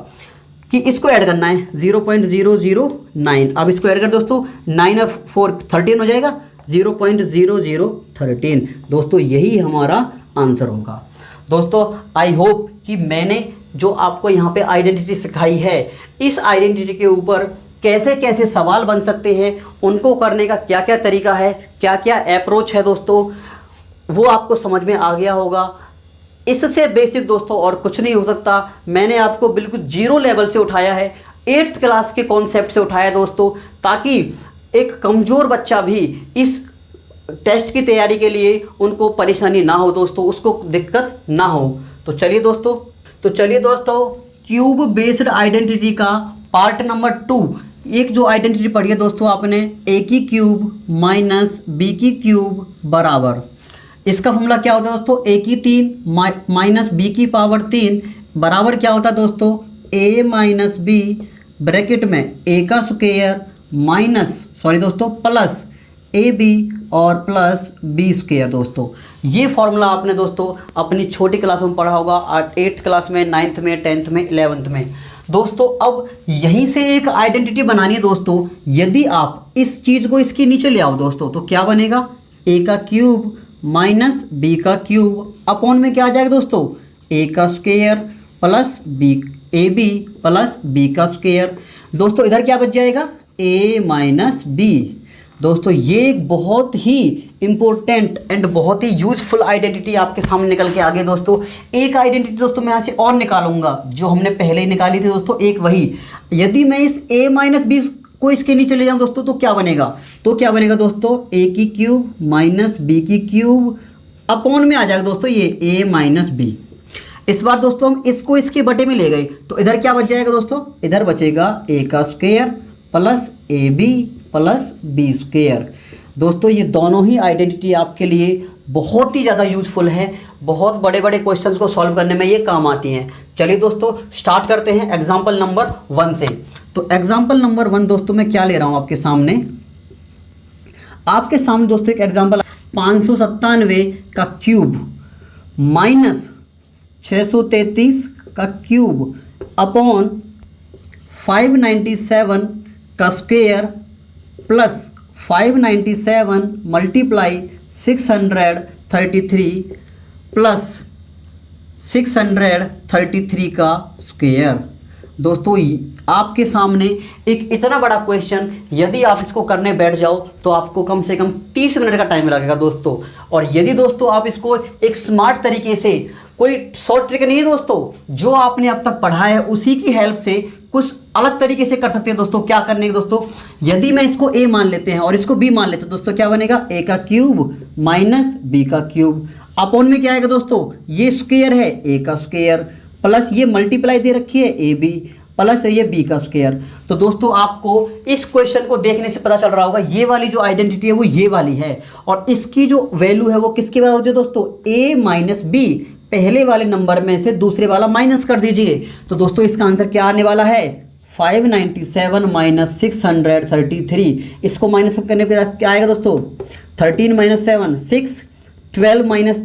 कि इसको ऐड करना है 0.009। अब इसको ऐड कर दोस्तों, 9 और 4 13 हो जाएगा, 0.0013। दोस्तों यही हमारा आंसर होगा। दोस्तों आई होप कि मैंने जो आपको यहाँ पे आइडेंटिटी सिखाई है, इस आइडेंटिटी के ऊपर कैसे कैसे सवाल बन सकते हैं, उनको करने का क्या क्या तरीका है, क्या क्या अप्रोच है दोस्तों, वो आपको समझ में आ गया होगा। इससे बेसिक दोस्तों और कुछ नहीं हो सकता। मैंने आपको बिल्कुल 0 लेवल से उठाया है, 8th क्लास के कॉन्सेप्ट से उठाया दोस्तों, ताकि एक कमज़ोर बच्चा भी इस टेस्ट की तैयारी के लिए उनको परेशानी ना हो दोस्तों, उसको दिक्कत ना हो। तो चलिए दोस्तों क्यूब बेस्ड आइडेंटिटी का पार्ट नंबर 2, एक जो आइडेंटिटी पढ़ी है दोस्तों आपने, ए की क्यूब माइनस बी की क्यूब बराबर, इसका फॉर्मूला क्या होता है दोस्तों, ए की 3 माइनस बी की पावर 3 बराबर क्या होता है दोस्तों, ए माइनस बी ब्रैकेट में ए का square minus plus A B और प्लस बी स्क्वायर। दोस्तों ये फॉर्मूला आपने दोस्तों अपनी छोटी क्लास में पढ़ा होगा, 8th क्लास में, 9th में, 10th में, 11th में। दोस्तों अब यहीं से एक आइडेंटिटी बनानी है दोस्तों। यदि आप इस चीज़ को इसके नीचे ले आओ दोस्तों तो क्या बनेगा, ए का क्यूब माइनस बी का क्यूब अपॉन में क्या आ जाएगा दोस्तों, ए का square plus B, A B plus B का स्क्वायर। दोस्तों इधर क्या बच जाएगा, ए माइनस बी। दोस्तों ये एक बहुत ही इम्पोर्टेंट एंड बहुत ही यूजफुल आइडेंटिटी आपके सामने निकल के आ गई दोस्तों। एक आइडेंटिटी दोस्तों मैं यहाँ से और निकालूंगा, जो हमने पहले ही निकाली थी दोस्तों, एक वही। यदि मैं इस ए माइनस बी को इसके नीचे ले जाऊँ दोस्तों तो क्या बनेगा, दोस्तों ए की क्यूब माइनस बी की क्यूब अपॉन में आ जाएगा दोस्तों ये ए माइनस बी। इस बार दोस्तों हम इसको इसके बटे में ले गए तो इधर क्या बच जाएगा दोस्तों, इधर बचेगा ए का square plus A B plus B square. दोस्तों ये दोनों ही आइडेंटिटी आपके लिए बहुत ही ज़्यादा यूजफुल है, बहुत बड़े बड़े क्वेश्चंस को सॉल्व करने में ये काम आती हैं। चलिए दोस्तों स्टार्ट करते हैं एग्जाम्पल नंबर 1 से। तो एग्जाम्पल नंबर 1 दोस्तों मैं क्या ले रहा हूँ आपके सामने दोस्तों एक एग्जाम्पल, 597 का क्यूब माइनस 633 का क्यूब अपॉन 597 का स्क्वायर प्लस 597 मल्टीप्लाई 633 प्लस 633 का स्क्वायर। दोस्तों आपके सामने एक इतना बड़ा क्वेश्चन, यदि आप इसको करने बैठ जाओ तो आपको कम से कम 30 मिनट का टाइम लगेगा दोस्तों। और यदि दोस्तों आप इसको एक स्मार्ट तरीके से, कोई शॉर्ट ट्रिक नहीं है दोस्तों, जो आपने अब तक पढ़ा है उसी की हेल्प से कुछ अलग तरीके से कर सकते हैं दोस्तों। क्या करने के दोस्तों, यदि मैं इसको ए मान लेते हैं और इसको बी मान लेते हैं दोस्तों, क्या बनेगा, ए का क्यूब माइनस बी का क्यूब अपॉन में क्या आएगा दोस्तों, ये स्क्वायर है ए का स्क्वायर प्लस ये मल्टीप्लाई दे रखी है ए बी प्लस ये बी का स्क्वायर। तो दोस्तों आपको इस क्वेश्चन को देखने से पता चल रहा होगा ये वाली जो आइडेंटिटी है वो ये वाली है, और इसकी जो वैल्यू है वो किसके बराबर होती है दोस्तों, ए माइनस बी। पहले वाले नंबर में से दूसरे वाला माइनस कर दीजिए। तो दोस्तों इसका आंसर क्या आने वाला है, 597 माइनस 633। इसको माइनस करने पर क्या आएगा दोस्तों, 13 माइनस 7 6, 12 माइनस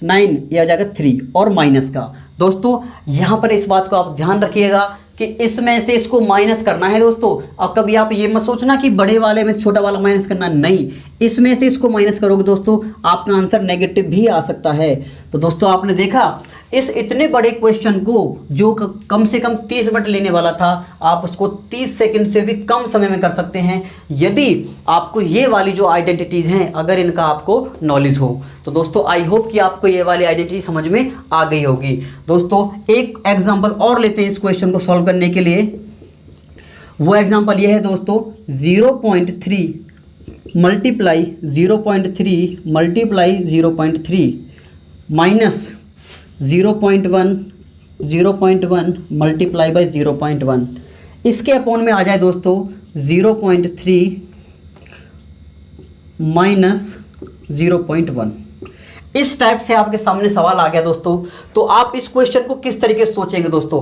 9 यह आ जाएगा 3 और माइनस का। दोस्तों यहाँ पर इस बात को आप ध्यान रखिएगा कि इसमें से इसको माइनस करना है दोस्तों। अब कभी आप ये मत सोचना कि बड़े वाले में छोटा वाला माइनस करना, नहीं, इसमें से इसको माइनस करोगे दोस्तों आपका आंसर नेगेटिव भी आ सकता है। तो दोस्तों आपने देखा इस इतने बड़े क्वेश्चन को जो कम से कम 30 मिनट लेने वाला था, आप उसको 30 सेकंड से भी कम समय में कर सकते हैं, यदि आपको ये वाली जो आइडेंटिटीज़ हैं अगर इनका आपको नॉलेज हो। तो दोस्तों आई होप कि आपको ये वाली आइडेंटिटी समझ में आ गई होगी। दोस्तों एक एग्जाम्पल और लेते हैं इस क्वेश्चन को सॉल्व करने के लिए। वो एग्जाम्पल ये है दोस्तों, 0.3 मल्टीप्लाई 0.3 माइनस 0.1 मल्टीप्लाई बाई 0.1। इसके अपॉन में आ जाए दोस्तों 0.3 माइनस 0.1। इस टाइप से आपके सामने सवाल आ गया दोस्तों, तो आप इस क्वेश्चन को किस तरीके से सोचेंगे दोस्तों।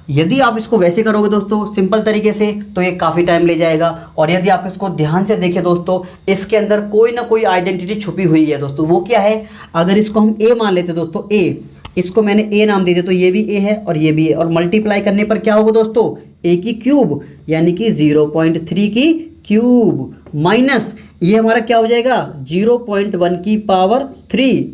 यदि आप इसको वैसे करोगे दोस्तों सिंपल तरीके से तो ये काफ़ी टाइम ले जाएगा, और यदि आप इसको ध्यान से देखें दोस्तों, इसके अंदर कोई ना कोई आइडेंटिटी छुपी हुई है दोस्तों। वो क्या है, अगर इसको हम ए मान लेते दोस्तों, ए, इसको मैंने ए नाम दे दिया तो ये भी ए है और ये भी है, और मल्टीप्लाई करने पर क्या होगा दोस्तों, ए की क्यूब यानी कि 0.3 की क्यूब माइनस ये हमारा क्या हो जाएगा 0.1 की पावर 3,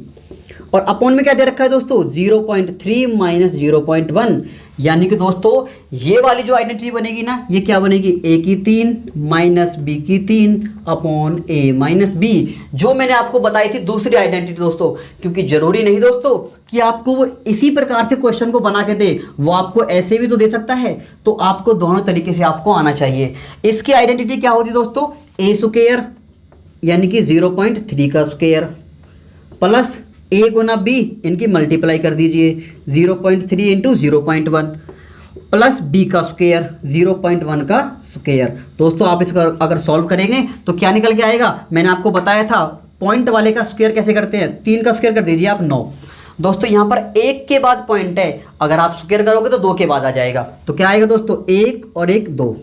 और अपॉन में क्या दे रखा है दोस्तों 0.3 माइनस 0.1, यानी कि दोस्तों ये वाली जो आइडेंटिटी बनेगी ना, ये क्या बनेगी, ए की 3 माइनस बी की 3 अपॉन ए माइनस बी, जो मैंने आपको बताई थी दूसरी आइडेंटिटी दोस्तों। क्योंकि जरूरी नहीं दोस्तों कि आपको वो इसी प्रकार से क्वेश्चन को बना के दे, वो आपको ऐसे भी तो दे सकता है, तो आपको दोनों तरीके से आपको आना चाहिए। इसकी आइडेंटिटी क्या होती दोस्तों, ए स्क्वायर यानी कि 0.3 का स्क्वायर प्लस ए गुना बी, इनकी मल्टीप्लाई कर दीजिए 0.3 इंटू 0.1 प्लस बी का स्क्वायर 0.1 का स्क्वायर। दोस्तों आप इसका अगर सॉल्व करेंगे तो क्या निकल के आएगा, मैंने आपको बताया था पॉइंट वाले का स्क्वायर कैसे करते हैं, 3 का स्क्वायर कर दीजिए आप 9। दोस्तों यहाँ पर 1 के बाद पॉइंट है, अगर आप स्क्वायर करोगे तो 2 के बाद आ जाएगा, तो क्या आएगा दोस्तों 1 और 1 2।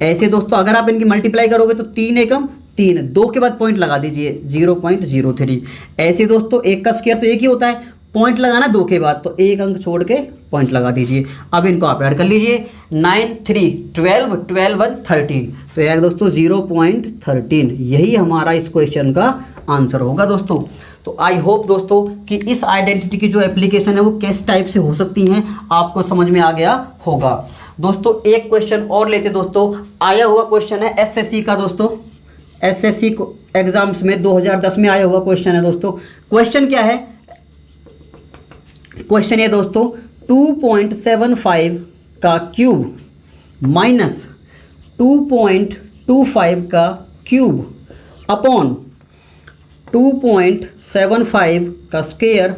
ऐसे दोस्तों अगर आप इनकी मल्टीप्लाई करोगे तो 3 एकम 3, 2 के बाद पॉइंट लगा दीजिए 0.03। ऐसे दोस्तों 1 का स्क्वायर तो 1 ही होता है, पॉइंट लगाना 2 के बाद, तो 1 अंक छोड़ के पॉइंट लगा दीजिए। अब इनको आप ऐड कर लीजिए 9 3 12 12 1 13, तो यह दोस्तों 0.13, यही हमारा इस क्वेश्चन का आंसर होगा दोस्तों। तो आई होप दोस्तों कि इस आइडेंटिटी की जो एप्लीकेशन है वो किस टाइप से हो सकती हैं आपको समझ में आ गया होगा। दोस्तों एक क्वेश्चन और लेते दोस्तों, आया हुआ क्वेश्चन है एसएससी का दोस्तों, एसएससी को एग्जाम्स में 2010 में आया हुआ क्वेश्चन है दोस्तों। क्वेश्चन क्या है, क्वेश्चन ये दोस्तों 2.75 का क्यूब माइनस 2.25 का क्यूब अपॉन 2.75 का स्क्वायर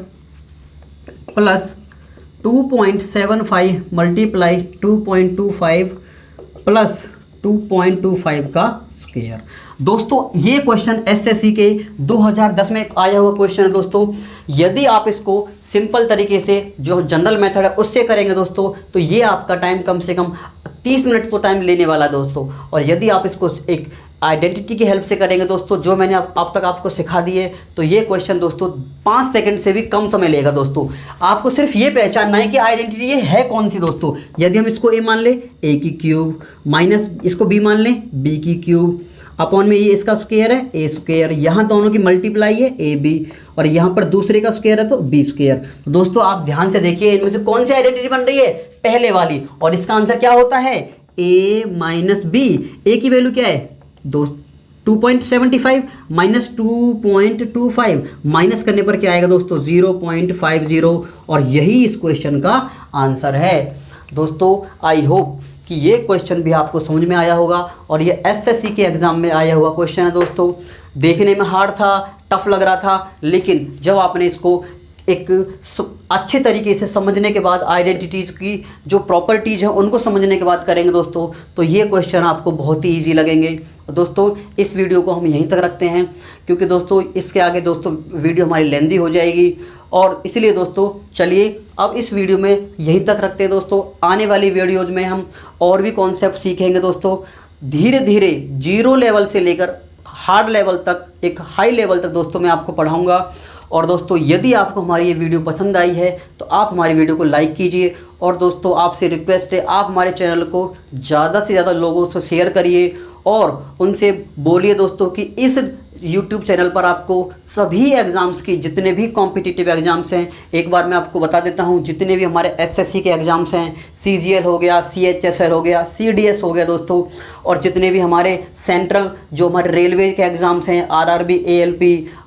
प्लस 2.75 मल्टीप्लाई 2.25 प्लस 2.25 का स्क्वायर। दोस्तों ये क्वेश्चन एसएससी के 2010 में आया हुआ क्वेश्चन है दोस्तों। यदि आप इसको सिंपल तरीके से जो जनरल मेथड है उससे करेंगे दोस्तों, तो ये आपका टाइम कम से कम 30 मिनट तो टाइम लेने वाला है दोस्तों। और यदि आप इसको एक आइडेंटिटी की हेल्प से करेंगे दोस्तों, जो मैंने अब तक आपको सिखा दी है, तो ये क्वेश्चन दोस्तों 5 सेकंड से भी कम समय लेगा दोस्तों। आपको सिर्फ ये पहचानना है कि आइडेंटिटी ये है कौन सी दोस्तों। यदि हम इसको ए मान ले, ए की क्यूब माइनस इसको बी मान लें, बी की क्यूब अपॉन में ये इसका स्क्वायर है ए स्क्वायर, यहाँ दोनों की मल्टीप्लाई है ए बी, और यहाँ पर दूसरे का स्क्वायर है तो बी स्क्वायर। तो दोस्तों आप ध्यान से देखिए इनमें से कौन सी आइडेंटिटी बन रही है, पहले वाली, और इसका आंसर क्या होता है ए माइनस बी। ए की वैल्यू क्या है दोस्त 2.75 माइनस 2.25, माइनस करने पर क्या आएगा दोस्तों 0.50, और यही इस क्वेश्चन का आंसर है दोस्तों। आई होप कि ये क्वेश्चन भी आपको समझ में आया होगा, और ये एसएससी के एग्ज़ाम में आया हुआ क्वेश्चन है दोस्तों। देखने में हार्ड था, टफ लग रहा था, लेकिन जब आपने इसको एक अच्छे तरीके से समझने के बाद, आइडेंटिटीज़ की जो प्रॉपर्टीज़ हैं उनको समझने के बाद करेंगे दोस्तों, तो ये क्वेश्चन आपको बहुत ही ईजी लगेंगे। दोस्तों इस वीडियो को हम यहीं तक रखते हैं, क्योंकि दोस्तों इसके आगे दोस्तों वीडियो हमारी लेंदी हो जाएगी, और इसलिए दोस्तों चलिए अब इस वीडियो में यहीं तक रखते हैं दोस्तों। आने वाली वीडियोज़ में हम और भी कॉन्सेप्ट सीखेंगे दोस्तों, धीरे धीरे 0 लेवल से लेकर हार्ड लेवल तक, एक हाई लेवल तक दोस्तों मैं आपको पढ़ाऊँगा। और दोस्तों यदि आपको हमारी ये वीडियो पसंद आई है तो आप हमारी वीडियो को लाइक कीजिए, और दोस्तों आपसे रिक्वेस्ट है आप हमारे चैनल को ज़्यादा से ज़्यादा लोगों से शेयर करिए, और उनसे बोलिए दोस्तों कि इस YouTube चैनल पर आपको सभी एग्ज़ाम्स की, जितने भी कॉम्पिटिटिव एग्ज़ाम्स हैं, एक बार मैं आपको बता देता हूं, जितने भी हमारे एसएससी के एग्ज़ाम्स हैं, CGL हो गया, CHSL हो गया, CDS हो गया दोस्तों, और जितने भी हमारे सेंट्रल जो हमारे रेलवे के एग्ज़ाम्स हैं, RRB ALP,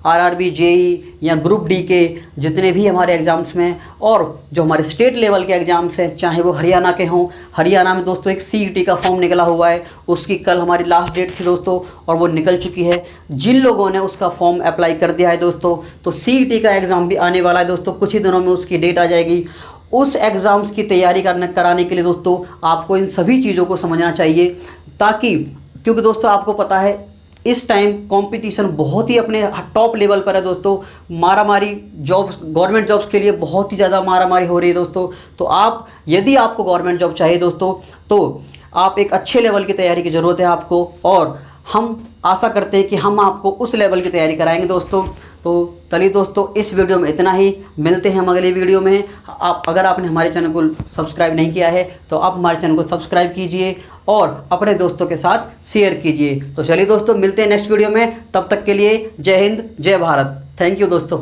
RRB JE या ग्रुप डी के जितने भी हमारे एग्ज़ाम्स में, और जो हमारे स्टेट लेवल के एग्ज़ाम्स हैं, चाहे वो हरियाणा के हों, हरियाणा में दोस्तों एक CET का फॉर्म निकला हुआ है, उसकी कल हमारी लास्ट डेट थी दोस्तों, और वो निकल चुकी है। जिन लोगों ने उसका फॉर्म अप्लाई कर दिया है दोस्तों, तो CET का एग्ज़ाम भी आने वाला है दोस्तों, कुछ ही दिनों में उसकी डेट आ जाएगी। उस एग्ज़ाम्स की तैयारी कराने के लिए दोस्तों आपको इन सभी चीज़ों को समझना चाहिए, ताकि क्योंकि दोस्तों आपको पता है इस टाइम कंपटीशन बहुत ही अपने टॉप लेवल पर है दोस्तों। मारामारी जॉब्स, गवर्नमेंट जॉब्स के लिए बहुत ही ज़्यादा मारामारी हो रही है दोस्तों। तो आप, यदि आपको गवर्नमेंट जॉब चाहिए दोस्तों, तो आप एक अच्छे लेवल की तैयारी की ज़रूरत है आपको, और हम आशा करते हैं कि हम आपको उस लेवल की तैयारी कराएंगे दोस्तों। तो चलिए दोस्तों, इस वीडियो में इतना ही। मिलते हैं हम अगले वीडियो में। अगर आपने हमारे चैनल को सब्सक्राइब नहीं किया है तो आप हमारे चैनल को सब्सक्राइब कीजिए और अपने दोस्तों के साथ शेयर कीजिए। तो चलिए दोस्तों, मिलते हैं नेक्स्ट वीडियो में। तब तक के लिए जय हिंद, जय भारत। थैंक यू दोस्तों।